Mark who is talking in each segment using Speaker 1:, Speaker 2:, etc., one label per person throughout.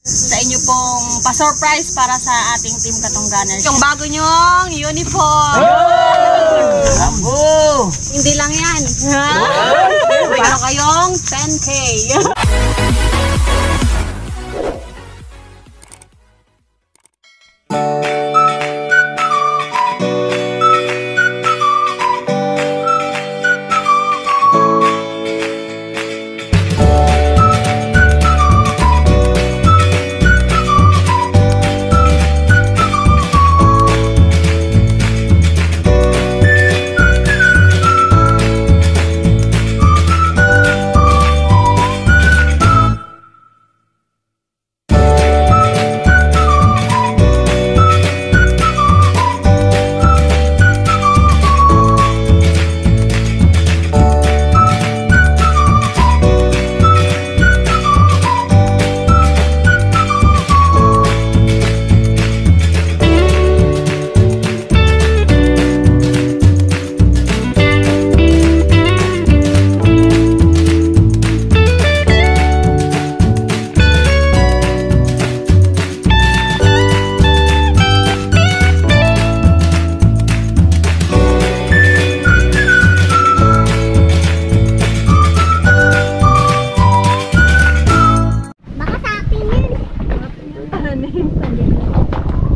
Speaker 1: Sa inyo pong pa-surprise para sa ating Team Katungganers. Yung bago nyong uniform.
Speaker 2: Abo!
Speaker 1: Hindi lang yan. Para kayong 10K.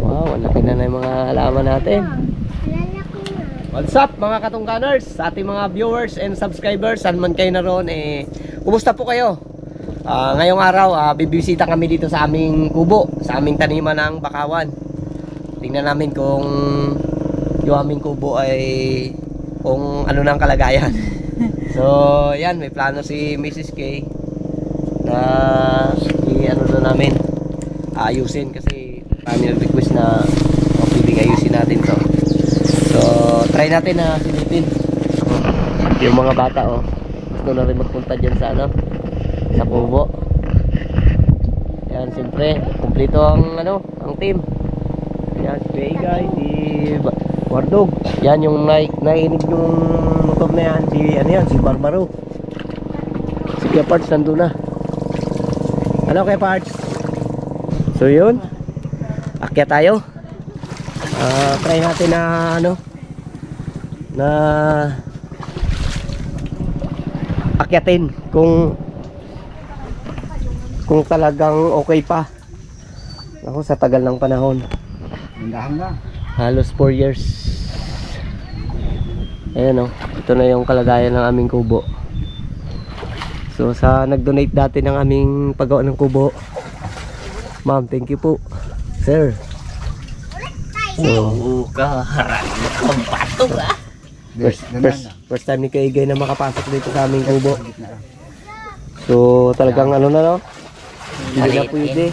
Speaker 2: Wow, laki na yung mga halaman natin. What's up mga Katungganers, sa ating mga viewers and subscribers, saan man kayo naroon, kumusta po kayo? Ngayong araw, bibisita kami dito sa aming kubo, sa aming taniman ng bakawan. Tingnan namin kung yung aming kubo ay kung ano nang kalagayan. So yan, may plano si Mrs. K na ano na namin ayusin, kasi kami nag-request na pwedeng ayusin natin to. So try natin na silipin yung mga bata. Gusto na rin magpunta dyan sa sa kubo. Yan, siyempre kumpleto ang ang team. Yan, si Vega, si Wardog. Yan yung nainig yung motor na yan, si Barbaro. Si Kuya Parts nandun na. Ano Kuya Parts? So yun, akyat tayo. Try natin na na akyatin kung talagang okay pa. Ako, sa tagal ng panahon, halos 4 years. Ayan ito na yung kalagayan ng aming kubo. So sa nag-donate dati ng aming paggawa ng kubo, ma'am, thank you po, sir. So, first time ni Kaigay na makapasok dito sa aming kubo. So talagang na hindi na pwede.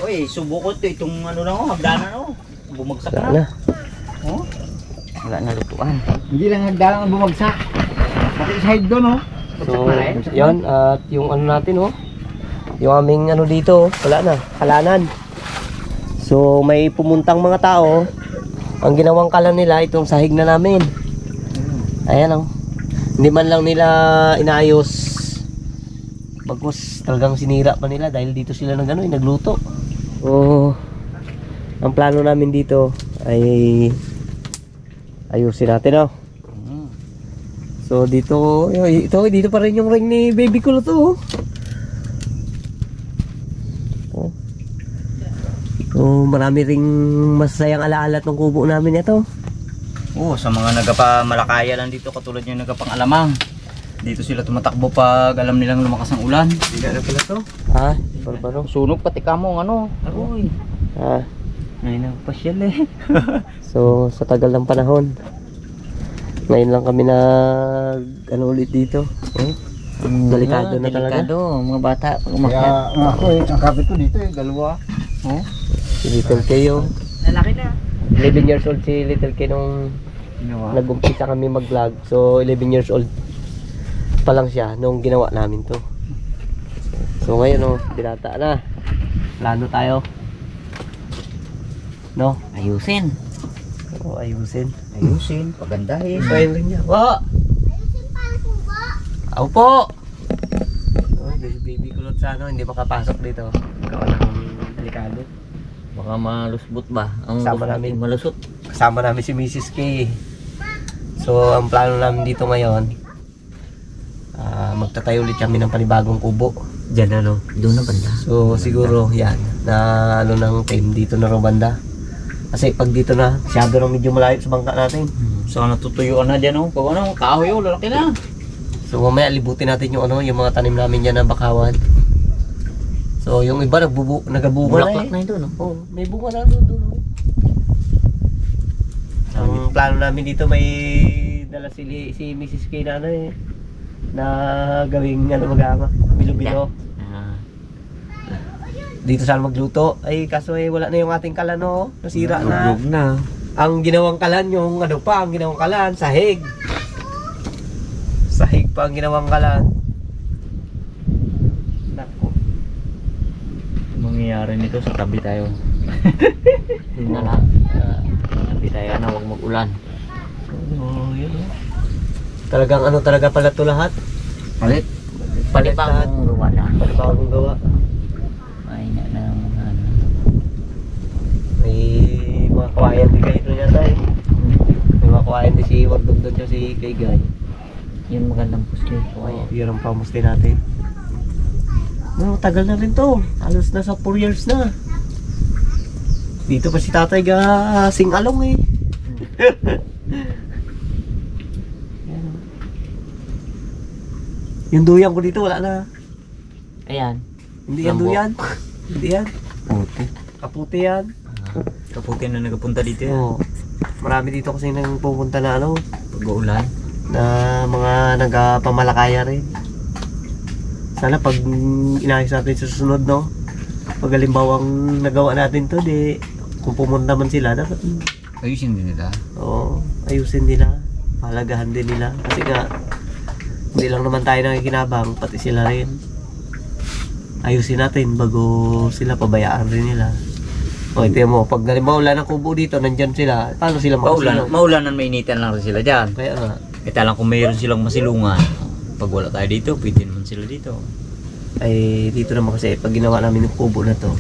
Speaker 3: Uy, subukot itong hagdanan bumagsak
Speaker 2: na.
Speaker 3: Wala na lutuan.
Speaker 4: Hindi lang hagdanan ang bumagsak. Pati side doon
Speaker 2: So yun, at yung natin yung aming dito, wala na, halanan. So may pumuntang mga tao, ang ginawang kalan nila itong sahig na namin. Ayan hindi man lang nila inaayos, bagkus talagang sinira pa nila dahil dito sila nagluto. So ang plano namin dito ay ayusin natin So dito pa rin yung ring ni baby ko to. Marami ring masasayang alaala ng kubo namin ito.
Speaker 3: Sa mga nagapamalakaya lang dito, katulad yung nagapang-alamang. Dito sila tumatakbo pag alam nilang lumakas ang ulan.
Speaker 2: Hindi na pala to. Barbaro.
Speaker 3: Sunog pati kamo Aroy. Ngayon ang pasyal
Speaker 2: So sa tagal ng panahon, ngayon lang kami na ulit dito. Delikado na talaga.
Speaker 3: Delikado, mga bata.
Speaker 4: Kaya ako ang kapit ko dito dalawa.
Speaker 2: Si Little K
Speaker 1: Lalaki na.
Speaker 2: 11 years old si Little K nung nag-umpisa kami mag-vlog. So 11 years old pa lang siya nung ginawa namin to. So ngayon binata na. Plano tayo.
Speaker 3: Ayusin.
Speaker 2: Ayusin,
Speaker 3: pagandahin.
Speaker 2: Ayun rin niya. Ako po. Baby kulot sa hindi makapasok dito. Gawa ng
Speaker 3: Baka malusbot ba? Ang
Speaker 2: Kasama
Speaker 3: gusto
Speaker 2: namin.
Speaker 3: natin malusot.
Speaker 2: Kasama namin si Mrs. K. So, ang plano namin dito ngayon, magtatayo ulit kami ng panibagong kubo.
Speaker 3: Diyan ano? Doon na banda.
Speaker 2: So, siguro, yan, na ano ng team dito na rin banda. Kasi pag dito na, masyado na medyo malayo sa bangka natin.
Speaker 3: Saka natutuyuan na dyan, oh. Pag ano, kahoy, oh, lalaki na.
Speaker 2: So, mamaya libutin natin yung ano, yung mga tanim namin dyan na bakawan. So, yung iba nagabunga na
Speaker 3: Bulaklak
Speaker 2: eh.
Speaker 3: na ito, no?
Speaker 2: Oh, may bunga na doon. Ang plano namin dito may dala si Mrs. K na ano eh, na gawing ano mag-ama, bilo-bilo. Dito sana magluto. Ay kaso eh wala na yung ating kalan no, nasira na.
Speaker 3: na.
Speaker 2: Ang ginawang kalan yung ano pa, ang ginawang kalan, sahig. Sahig pa ang ginawang kalan. Nako.
Speaker 3: Mangyayari nito sa tabi tayo. Yun na lang. Tabi tayo na, huwag mag-ulan.
Speaker 2: Oh, yun oh. Talagang ano talaga pala to lahat.
Speaker 3: Palit. Palipang gawa na.
Speaker 2: Palipang gawa.
Speaker 3: Ay na lang.
Speaker 2: May mga kawayan din kayo doon yata eh. May mga kawayan din si Wardog doon siya si kay Guy.
Speaker 3: Yun magandang pusti.
Speaker 2: Oh, yun ang pamusti natin. No, tagal na rin to. Halos nasa 4 years na. Dito pa si tatay ga sing-along eh. Yung duyan ko dito wala na.
Speaker 3: Ayan.
Speaker 2: Hindi yan
Speaker 3: Lambo.
Speaker 2: duyan. Hindi yan.
Speaker 3: Puti.
Speaker 2: Kaputi yan.
Speaker 3: Kaputi na nagapunta dito yan.
Speaker 2: Oo. Marami dito kasi nang pupunta na ano,
Speaker 3: Pag-uulan.
Speaker 2: na mga nagpamalakaya rin. Sana pag inayos natin sa susunod no, pag halimbawang nagawa natin to, di kung pumunta man sila dapat
Speaker 3: Ayusin din nila.
Speaker 2: oo, ayusin nila, pahalagahan din nila kasi nga hindi lang naman tayo nakikinabang, pati sila rin. Ayusin natin bago sila pabayaan rin nila. O ito mo, pag halimbawa wala ng kubo dito, nandyan sila, paano sila makasilong?
Speaker 3: Maulanan, mainitan lang rin sila dyan.
Speaker 2: Kaya nga,
Speaker 3: Kita lang kung mayroon silang masilungan. Pag wala tayo dito, pwede naman sila dito.
Speaker 2: ay dito naman kasi pag ginawa namin yung kubo na to,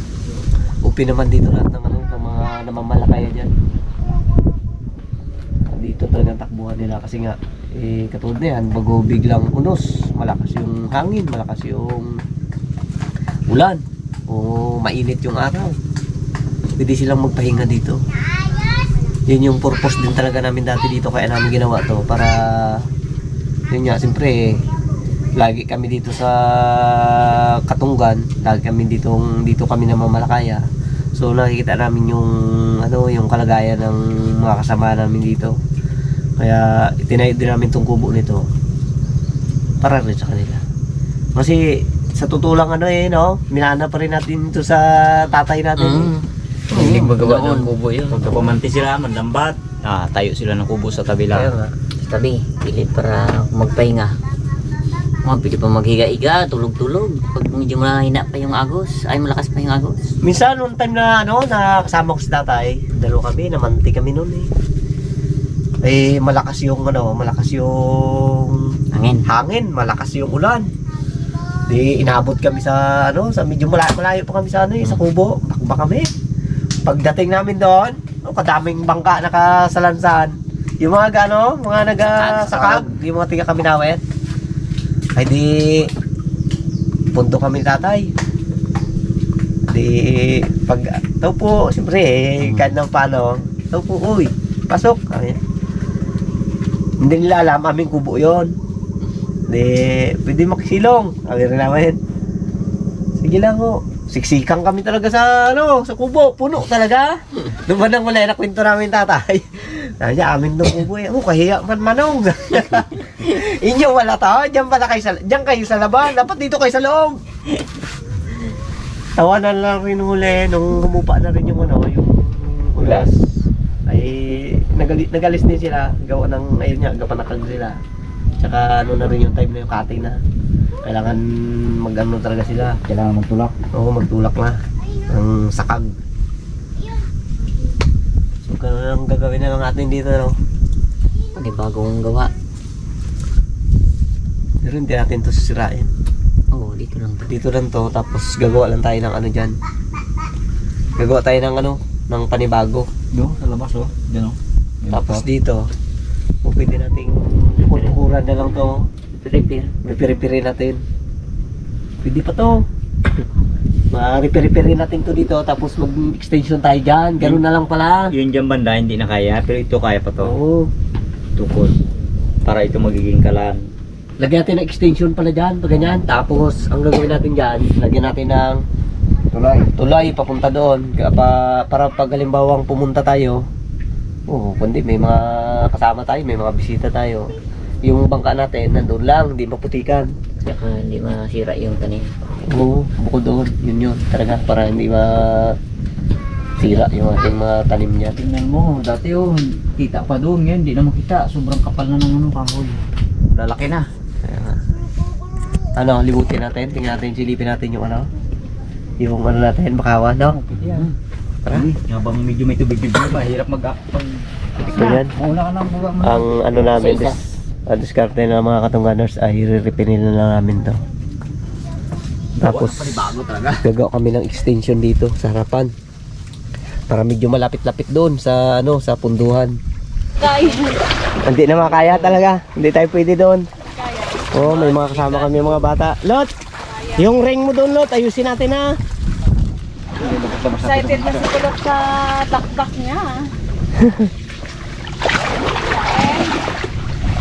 Speaker 2: upi naman dito lahat ng ano, ng mga namamalakaya dyan. Dito talagang takbuhan nila kasi nga katulad na yan, bago biglang unos, malakas yung hangin, malakas yung ulan o mainit yung araw, pwede silang magpahinga dito. Yun yung purpose din talaga namin dati dito, kaya namin ginawa to para yun nga, siyempre lagi kami dito sa Katunggan, lagi kami dito kami namamalakaya. So nakikita namin yung ano, yung kalagayan ng mga kasama namin dito. Kaya itinayo din namin tong kubo nito para rin sa kanila. Kasi sa totoo lang ano eh no, minana pa rin natin ito sa tatay natin.
Speaker 3: Hindi magawa ng kubo yun. Pagkapamanti sila, manlambat. Tayo sila ng kubo sa tabi
Speaker 2: Kaya
Speaker 3: lang.
Speaker 2: nga.
Speaker 5: Sa tabi, pilit para magpahinga. Pwede pa maghiga-higa, tulog-tulog. Pag medyo mahina pa yung agos, ay malakas pa yung agos.
Speaker 2: Minsan nung time na ano, na kasama ko si tatay, dalawa kami, namanti kami noon eh. Eh malakas yung ano, malakas yung hangin, malakas yung ulan. Di inabot kami sa ano, sa medyo malayo pa kami sa ano eh, sa kubo. Takba kami. Pagdating namin doon, kadaming bangka nakasalansan. Yung mga gano, mga nagasakag, yung mga tiga kami nawet. Ay di punto kami tatay. Di pag tao po, siyempre kahit nang paano, tao po, uy, pasok. Hindi nila alam aming kubo yon. Di pwede makisilong. Sabi rin namin. Sige lang ho. Siksikan kami talaga sa ano, sa kubo, puno talaga. Doon ba nang wala na kwento namin tatay? Sabi niya, amin nung kubo eh. Kahiya man manong. Inyo wala to, diyan kayo sa laban, dapat dito kayo sa loob. Tawanan lang rin huli nung humupa na rin yung ano, yung ulas. Ay nagalis din sila, gawa ng ayun nga, gapanakag sila. Tsaka ano na rin yung time na yung cutting na. Kailangan mag-ano talaga sila.
Speaker 3: Kailangan magtulak.
Speaker 2: Oo, magtulak na ng sakag. So ganun ang gagawin na lang natin dito, no?
Speaker 5: Pwede bagong gawa.
Speaker 2: Pero hindi natin ito sisirain.
Speaker 5: Oo, dito lang to.
Speaker 2: Dito lang to, tapos gagawa lang tayo ng ano dyan. Gagawa tayo ng ano, ng panibago.
Speaker 3: Doon, sa labas oh. Diyan oh.
Speaker 2: Tapos dito, pwede nating tukuran na lang to. Repair natin. Pwede pa to. Ma-repair natin to dito, tapos mag-extension tayo dyan. Ganun na lang pala.
Speaker 3: Yun dyan banda, hindi na kaya. Pero ito kaya pa to.
Speaker 2: Oo.
Speaker 3: Tukod. Para ito magiging kalan.
Speaker 2: Lagyan natin ng extension pala dyan, pag ganyan. Tapos, ang gagawin natin dyan, lagyan natin ng tulay papunta doon. Para pag halimbawang pumunta tayo, kundi may mga kasama tayo, may mga bisita tayo. Yung bangka natin, nandun lang, hindi maputikan.
Speaker 5: Saka hindi masira yung tanim.
Speaker 2: Oo, bukod doon, yun talaga, para hindi masira yung ating mga tanim niya.
Speaker 3: Tingnan mo, dati oh, kita pa doon. Ngayon, hindi na makita. Sobrang kapal na ng kahoy. Lalaki na.
Speaker 2: Kaya nga. Ano, libutin natin, tingnan natin, silipin natin yung ano, yung ano natin, bakawan, no?
Speaker 3: Pwede yan.
Speaker 2: Tara.
Speaker 3: Habang medyo may tubig-tubig pa, hirap mag-apang.
Speaker 2: Ganyan.
Speaker 3: Wala ka nang buga mo.
Speaker 2: Ang ano namin, ang diskarte ng mga katungganers ay re-repair na lang namin to. Tapos, gagawa kami ng extension dito sa harapan. Para medyo malapit-lapit doon sa ano, sa punduhan.
Speaker 1: Kaya.
Speaker 2: Hindi na makaya talaga. Hindi tayo pwede doon. Oh, may mga kasama kami mga bata. Lot, yung ring mo doon, Lot, ayusin natin ha.
Speaker 1: Excited na si Kulot sa taktak niya.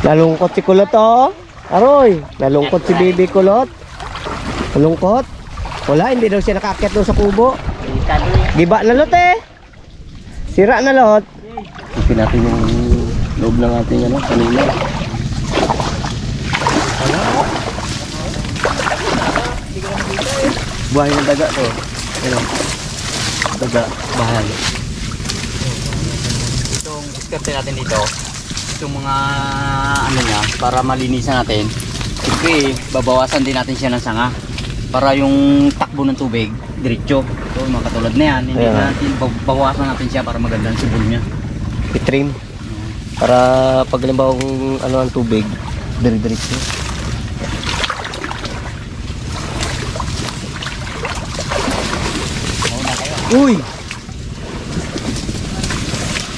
Speaker 2: Nalungkot si Kulot oh. Aroy, nalungkot si baby Kulot. Nalungkot. Wala, hindi daw siya nakaakyat doon sa kubo. Giba na Lot eh. Sira na Lot. Ipin natin yung loob ng ating ano, kanina. Buhay ng daga to. Ano? Daga, bahal.
Speaker 3: Itong diskarte natin dito, itong mga ano niya, para malinisan natin. Siyempre, babawasan din natin siya ng sanga. Para yung takbo ng tubig, diretso. So, mga katulad na yan, hindi
Speaker 2: Ayan.
Speaker 3: natin, babawasan natin siya para maganda ang sibol niya.
Speaker 2: I-trim. Para pag halimbawa kung ano ang tubig, dire-diretso. Uy!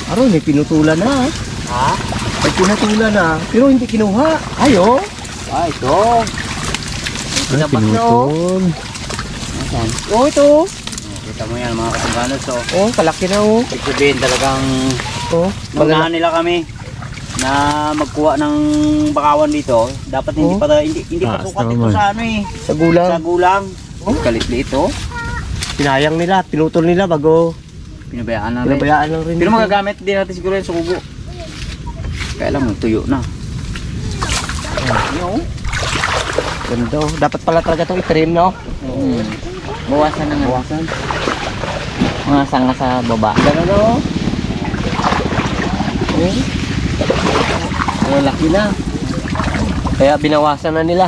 Speaker 2: Aron, may pinutulan na.
Speaker 3: Ha?
Speaker 2: May pinutulan na. Pero hindi kinuha. Ayo.
Speaker 3: Ah, ito.
Speaker 2: Pinabas na oh.
Speaker 3: Asan?
Speaker 2: Oh, ito.
Speaker 3: Kita mo yan mga katungganos. So,
Speaker 2: Oh, kalaki na oh.
Speaker 3: ibig sabihin talagang
Speaker 2: Oh,
Speaker 3: naunahan nila kami na magkuha ng bakawan dito. Dapat hindi
Speaker 2: Oh.
Speaker 3: pa sukat ito sa ano eh.
Speaker 2: sa gulang.
Speaker 3: Sa gulang. Oh, kalit-liit oh.
Speaker 2: Pinayang nila, pinutol nila bago
Speaker 3: Pinabayaan na rin.
Speaker 2: pinabayaan lang rin.
Speaker 3: Pero
Speaker 2: dito.
Speaker 3: magagamit din natin siguro yung sugo. Kaya lang tuyo na. Yo.
Speaker 2: Ganda oh. Dapat pala talaga itong i-trim, no?
Speaker 5: Bawasan na nga.
Speaker 2: Bawasan.
Speaker 5: Mga sanga sa baba.
Speaker 2: Ganun oh. Eh. Ang laki na. Kaya binawasan na nila.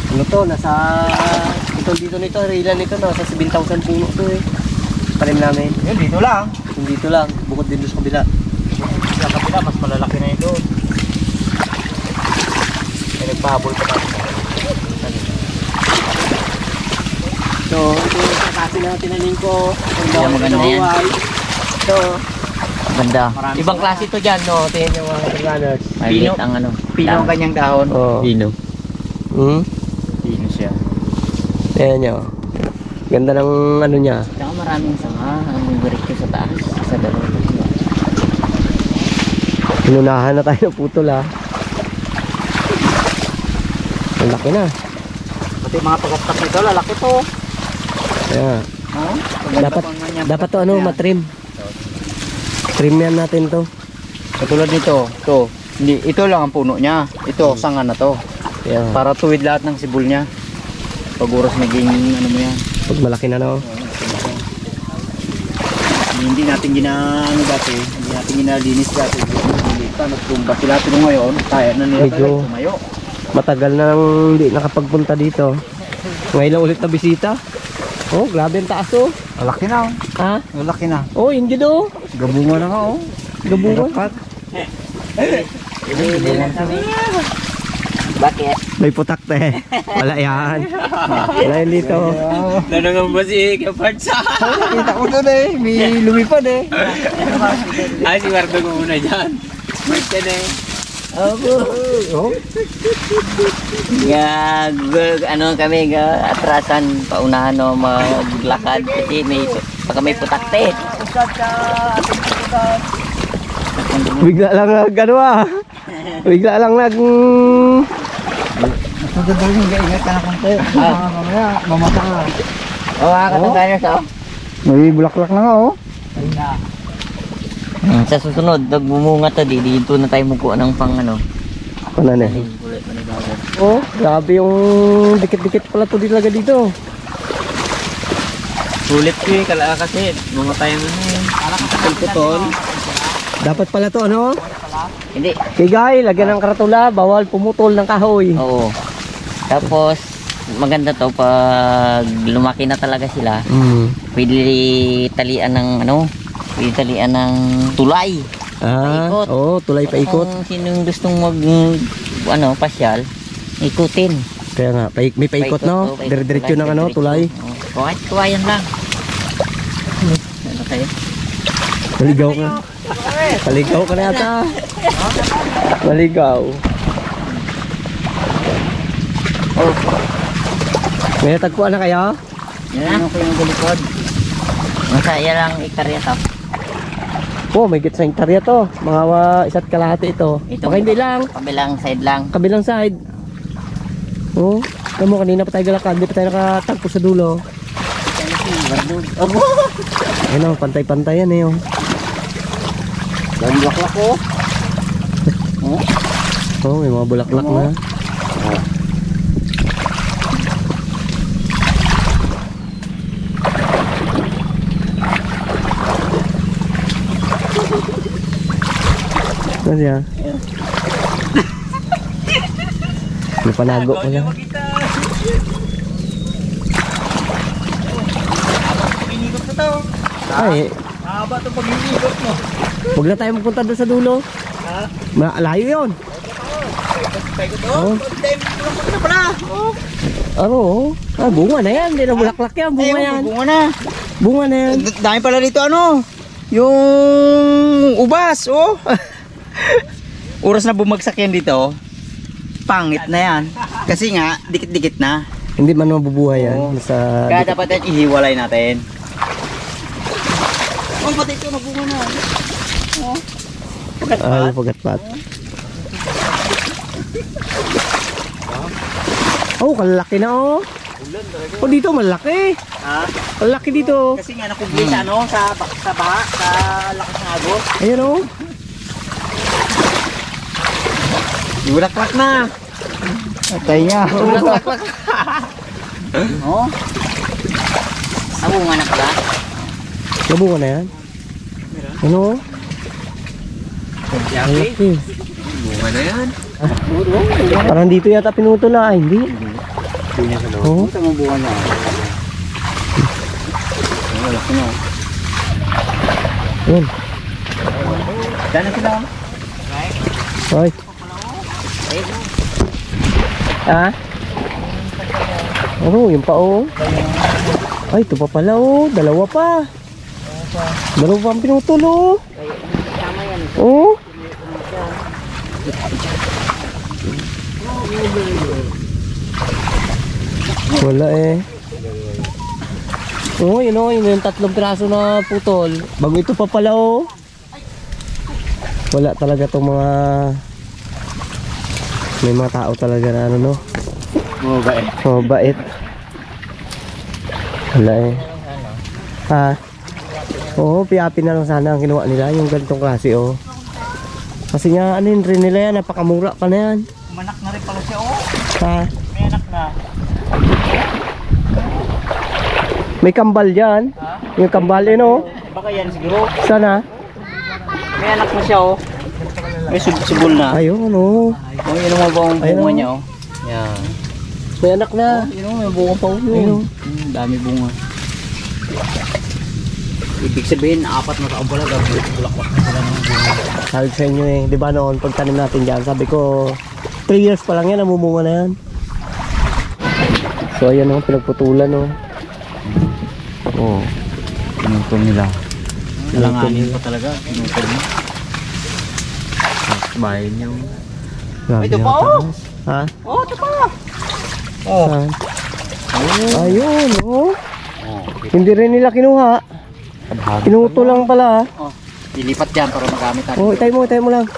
Speaker 2: Ano to? Nasa... Ito dito nito, rilan nito, nasa 7,000 puno to eh. Palim namin.
Speaker 3: Yun, dito lang.
Speaker 2: Yung dito lang, bukod din doon sa kabila.
Speaker 3: Sa kapila, mas malalaki na ito. May nagpahabol pa tayo.
Speaker 2: So, ito yung kasi na tinanin ko.
Speaker 5: Yan, maganda yan.
Speaker 2: Ito.
Speaker 5: Ganda.
Speaker 3: Marami
Speaker 2: Ibang klase to dyan, no? Tingnan yung mga runners.
Speaker 5: Maliit ang ano.
Speaker 3: Pino ang kanyang dahon.
Speaker 2: Oo.
Speaker 3: Pino. Pino siya.
Speaker 2: Ayan nyo. Ganda ng ano niya.
Speaker 5: Saka maraming sanga. Ang diretso sa taas. Sa dalawa.
Speaker 2: Pinunahan na tayo ng putol ha. Ang laki na.
Speaker 3: Pati mga pagkatap nito, lalaki to.
Speaker 2: Kaya,
Speaker 3: Oh,
Speaker 2: dapat to ano, matrim. Trim yan natin to.
Speaker 3: Katulad nito, to. Hindi, ito lang ang puno niya. Ito, sanga na to.
Speaker 2: Kaya,
Speaker 3: Para tuwid lahat ng sibol niya. Pag oras naging ano mo yan.
Speaker 2: pag malaki na no.
Speaker 3: Hindi natin ginaano dati. Hindi natin ginalinis dati. Dito, nagtumba sila. Pero ngayon, kaya na nila
Speaker 2: Medyo-
Speaker 3: talaga tumayo.
Speaker 2: Matagal na nang hindi nakapagpunta dito. Ngayon lang ulit na bisita. Oh, grabe ang taas oh.
Speaker 3: Malaki na, oh.
Speaker 2: Ha?
Speaker 3: Malaki na.
Speaker 2: Oh, hindi do.
Speaker 3: Gabunga na nga, oh.
Speaker 2: Gabungan.
Speaker 5: Bakit?
Speaker 2: May putak te. Wala yan. Wala yan dito.
Speaker 3: Nanangang ba si Kapart sa?
Speaker 4: Kita ko doon eh. May lumipad eh.
Speaker 3: Ay, si Mardo ko muna dyan. Wait ka na eh.
Speaker 4: Oh.
Speaker 5: Ano kami, atrasan, paunahan no, maglakad kasi baka may putakte.
Speaker 2: Bigla lang ano Bigla lang
Speaker 4: Mas maganda rin ingat ka na konti. Mamaya, mamata ka.
Speaker 5: Katong-ganers oh.
Speaker 4: May bulaklak na nga oh.
Speaker 5: Sa susunod, pag bumunga to, dito na tayo mukuha ng pang ano.
Speaker 2: Ano na? Oh, grabe yung dikit-dikit pala to dito.
Speaker 3: Sulit ko eh, kala kasi mga tayo na eh. Putol.
Speaker 2: Dapat pala to ano?
Speaker 5: Hindi.
Speaker 2: Kigay, lagyan ng karatula, bawal pumutol ng kahoy.
Speaker 5: Oo. Tapos, maganda to pag lumaki na talaga sila. Pwede talian ng pwede talian ng tulay. Paikot.
Speaker 2: Oo, tulay paikot.
Speaker 5: Kung sinong gustong pasyal, ikutin.
Speaker 2: Kaya nga, may paikot no? Dire-diretso ng tulay.
Speaker 5: Kahit kuwayan lang. Ano kayo?
Speaker 2: Maligaw ka. Maligaw ka na yata. Maligaw.
Speaker 5: Oh,
Speaker 2: May natagpuan na kaya?
Speaker 5: yan na. Ano yung gulikod? Masaya lang ikarya to.
Speaker 2: Oh, may git sa hektarya to. Mga isa't kalahati ito. Baka hindi lang.
Speaker 5: Kabilang side lang.
Speaker 2: Kabilang side. Oh, tamo kanina pa tayo galakad. Hindi pa tayo nakatagpo sa dulo. Ayun o, pantay-pantay yan eh.
Speaker 4: Dahil bulaklak oh.
Speaker 2: Oh, may mga bulaklak na. Ano siya? May panago ko lang.
Speaker 4: Inikot na to.
Speaker 2: Ay,
Speaker 4: Haba itong pag-iikot mo.
Speaker 2: huwag na tayo magpunta doon sa dulo. Malayo yun. Oh.
Speaker 4: Ano pala? Oh.
Speaker 2: Ano? Bunga na yan. Hindi na bulaklak yan. Bunga yan.
Speaker 4: Bunga na.
Speaker 2: Bunga na yan.
Speaker 4: Dami pala dito yung ubas oh. Oras na bumagsak yan dito. Pangit na yan. Kasi nga, dikit-dikit na.
Speaker 2: Hindi man mabubuhay yan. Sa
Speaker 3: Kaya dapat yan ihiwalay natin.
Speaker 4: Oh, pati ito, nabunga na.
Speaker 2: ay, pagat-pat. Oh, kalaki na oh. Oh, dito malaki.
Speaker 4: Ha?
Speaker 2: Malaki dito.
Speaker 4: Kasi nga nakubli sa sa baha, sa lakas ng agos.
Speaker 2: Ayun oh.
Speaker 4: Bulaklak na. Atay niya.
Speaker 2: Bulaklak.
Speaker 5: Oh. Nabunga na pala.
Speaker 2: Nabunga na yan. Ano oh? Malaki.
Speaker 3: Bunga na yan.
Speaker 2: Parang dito yata pinutol ah. Hindi. Oh.
Speaker 4: Ito mo bunga niya. Malaki na.
Speaker 2: Yun.
Speaker 4: Dahil na sila.
Speaker 2: Ay. Ah? Ano, yung pa oh. Ay, ito pa pala oh. Dalawa pa. Dalawa pa ang pinutol oh. Oh. Wala eh. Oh, yun oh, yun yung 3 piraso na putol. Bago ito pa pala oh. Wala talaga tong mga may mga tao talaga na ano no.
Speaker 3: Mabait.
Speaker 2: Oh, bait. Wala eh. Ha? Oo, piapin na lang sana ang ginawa nila, yung ganitong klase oh. Kasi nga ano yun rin nila yan, napakamura pa na yan.
Speaker 4: Manak na rin pala siya oh.
Speaker 2: Ha?
Speaker 4: May anak na.
Speaker 2: May kambal dyan. Yung kambal yun oh.
Speaker 4: Baka yan siguro.
Speaker 2: Sana?
Speaker 4: May anak na siya oh. May subol na.
Speaker 2: Ayun oh.
Speaker 3: Oh, yun ang mabawang
Speaker 2: Ayun,
Speaker 3: bunga
Speaker 2: oh.
Speaker 3: niya oh. Yan.
Speaker 2: May anak na.
Speaker 3: Yun oh, may bunga pa oh.
Speaker 2: Ayun oh.
Speaker 3: Dami bunga. Ibig sabihin, 4 na taon pala, bulaklak na sila ng bunga.
Speaker 2: Sabi ko sa inyo eh, di ba noon pag tanim natin dyan, sabi ko 3 years pa lang yan, namumunga na yan. So ayan o, pinagputulan o.
Speaker 3: Oo. Pinutol nila. Nalanganin pa talaga. Pinutol niya. Bahay niya.
Speaker 2: Grabe
Speaker 3: Ito
Speaker 2: na
Speaker 3: pa, oh!
Speaker 2: taas. Ha?
Speaker 3: Oh, ito pa! Oh.
Speaker 2: Saan? Ayun o. Hindi rin nila kinuha. Pinutol lang pala ha.
Speaker 3: Oh. Dilipat dyan para magamit natin.
Speaker 2: Oh, itay mo lang.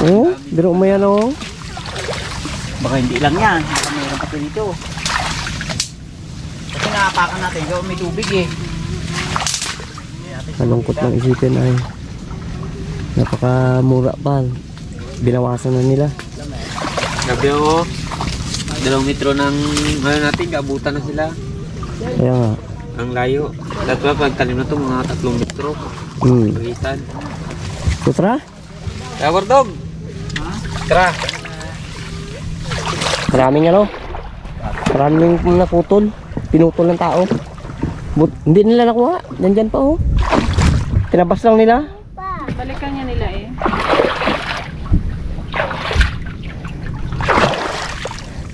Speaker 2: Oh, biro mo yan oh.
Speaker 3: Baka hindi lang yan. Baka mayroon pa dito. Kasi naapakan natin. Gawin may tubig eh.
Speaker 2: Malungkot ng isipin ay napakamura pa. Binawasan na nila.
Speaker 6: Gabi ako, 2 metro ng ano natin, gabutan na sila.
Speaker 2: Kaya nga.
Speaker 6: Ang layo. Dapat pagtalim na ito, mga 3 metro. Pagitan.
Speaker 2: So, tara.
Speaker 6: Tower dog! Tara!
Speaker 2: Maraming ano. Maraming naputol. Pinutol ng tao. Hindi nila nakuha. Nandyan pa oh. Tinabas lang nila.
Speaker 1: Balikan niya nila eh.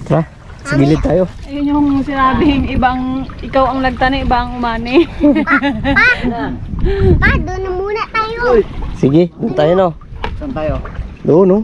Speaker 2: Tara. Sa gilid tayo.
Speaker 1: Ayun yung sinabing ibang, ikaw ang nagtani, iba ang umani.
Speaker 2: Sige, doon tayo no.
Speaker 3: Saan tayo?
Speaker 2: Doon no.